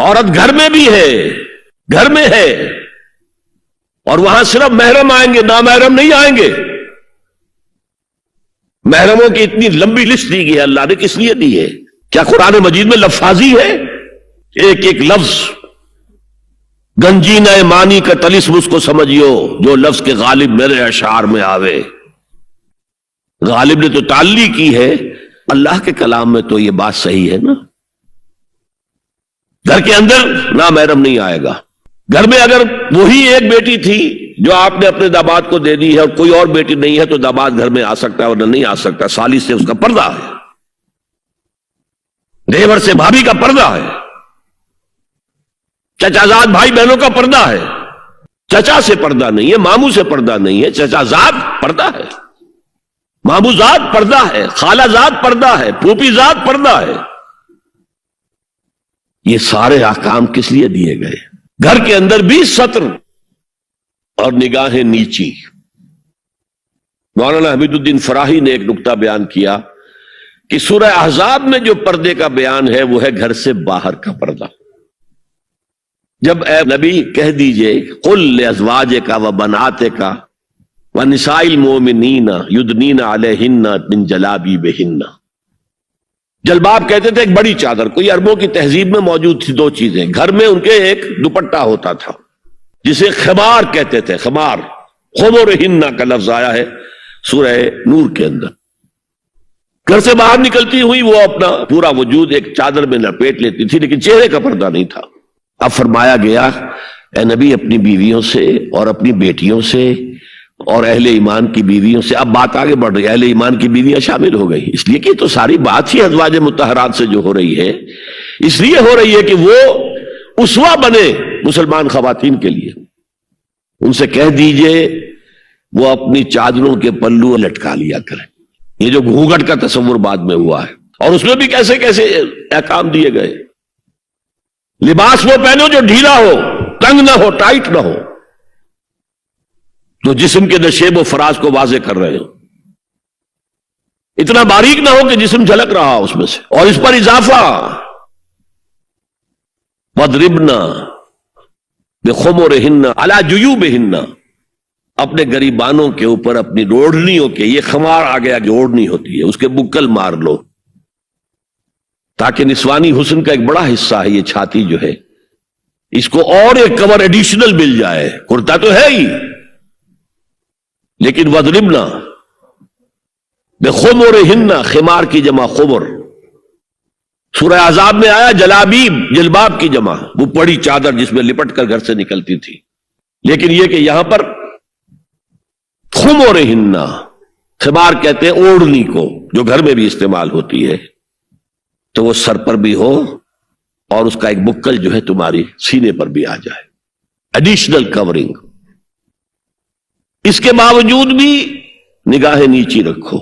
عورت گھر میں بھی ہے، گھر میں ہے، اور وہاں صرف محرم آئیں گے، نامحرم نہیں آئیں گے۔ محرموں کی اتنی لمبی لسٹ دی گئی ہے، اللہ نے کس لیے دی ہے؟ کیا قرآن مجید میں لفاظی ہے؟ ایک ایک لفظ گنجینہ معنی کا طلسم اس کو سمجھیو جو لفظ کے غالب میرے اشعار میں آوے۔ غالب نے تو تعلی کی ہے، اللہ کے کلام میں تو یہ بات صحیح ہے نا۔ گھر کے اندر نامحرم نہیں آئے گا۔ گھر میں اگر وہی ایک بیٹی تھی جو آپ نے اپنے داماد کو دے دی ہے اور کوئی اور بیٹی نہیں ہے تو داماد گھر میں آ سکتا ہے اور نہیں آ سکتا، سالی سے اس کا پردہ ہے، دیور سے بھابھی کا پردہ ہے، چچا زاد بھائی بہنوں کا پردہ ہے۔ چچا سے پردہ نہیں ہے، ماموں سے پردہ نہیں ہے، چچا زاد پردہ ہے، ماموں زاد پردہ ہے، خالہ زاد پردہ ہے، پھوپھی زاد پردہ ہے۔ یہ سارے احکام کس لیے دیے گئے؟ گھر کے اندر بھی ستر اور نگاہیں نیچی۔ مولانا حمید الدین فراہی نے ایک نکتہ بیان کیا کہ سورہ احزاب میں جو پردے کا بیان ہے وہ ہے گھر سے باہر کا پردہ۔ جب اے نبی کہہ دیجئے قل لازواجک و بناتک و نساء المؤمنین یدنین علیہن من جلابیبہن۔ جلباب کہتے تھے ایک بڑی چادر، کوئی عربوں کی تہذیب میں موجود تھی دو چیزیں۔ گھر میں ان کے ایک دوپٹہ ہوتا تھا جسے خمار کہتے تھے، خمار، خمرہن کا لفظ آیا ہے سورہ نور کے اندر۔ گھر سے باہر نکلتی ہوئی وہ اپنا پورا وجود ایک چادر میں لپیٹ لیتی تھی، لیکن چہرے کا پردہ نہیں تھا۔ اب فرمایا گیا اے نبی اپنی بیویوں سے اور اپنی بیٹیوں سے اور اہل ایمان کی بیویوں سے، اب بات آگے بڑھ رہی ہے، اہل ایمان کی بیویاں شامل ہو گئی، اس لیے کہ تو ساری بات ہی ازواج مطہرات سے جو ہو رہی ہے، اس لیے ہو رہی ہے کہ وہ اسوہ بنے مسلمان خواتین کے لیے۔ ان سے کہہ دیجئے وہ اپنی چادروں کے پلو لٹکا لیا کریں۔ یہ جو گھونگھٹ کا تصور بعد میں ہوا ہے، اور اس میں بھی کیسے کیسے احکام دیے گئے۔ لباس وہ پہنو جو ڈھیلا ہو، تنگ نہ ہو، ٹائٹ نہ ہو، تو جسم کے نشیب و فراز کو واضح کر رہے ہو، اتنا باریک نہ ہو کہ جسم جھلک رہا اس میں سے۔ اور اس پر اضافہ وَاضْرِبْنَا بِخُمُرِهِنَّ عَلَى جُيُوبِهِنَّ، اپنے گریبانوں کے اوپر اپنی روڑنیوں کے، یہ خمار آ گیا جو اوڑھنی ہوتی ہے، اس کے بکل مار لو، تاکہ نسوانی حسن کا ایک بڑا حصہ ہے یہ چھاتی جو ہے، اس کو اور ایک کور ایڈیشنل مل جائے۔ کرتا تو ہے ہی، لیکن وَاضْرِبْنَا بِخُمُرِهِنَّ، خمار کی جمع خمر۔ سورہ احزاب میں آیا جلابیب، جلباب کی جمع، وہ بڑی چادر جس میں لپٹ کر گھر سے نکلتی تھی، لیکن یہ کہ یہاں پر خمرہن، خمار کہتے ہیں اوڑھنی کو جو گھر میں بھی استعمال ہوتی ہے، تو وہ سر پر بھی ہو اور اس کا ایک بکل جو ہے تمہاری سینے پر بھی آ جائے، ایڈیشنل کورنگ۔ اس کے باوجود بھی نگاہیں نیچی رکھو۔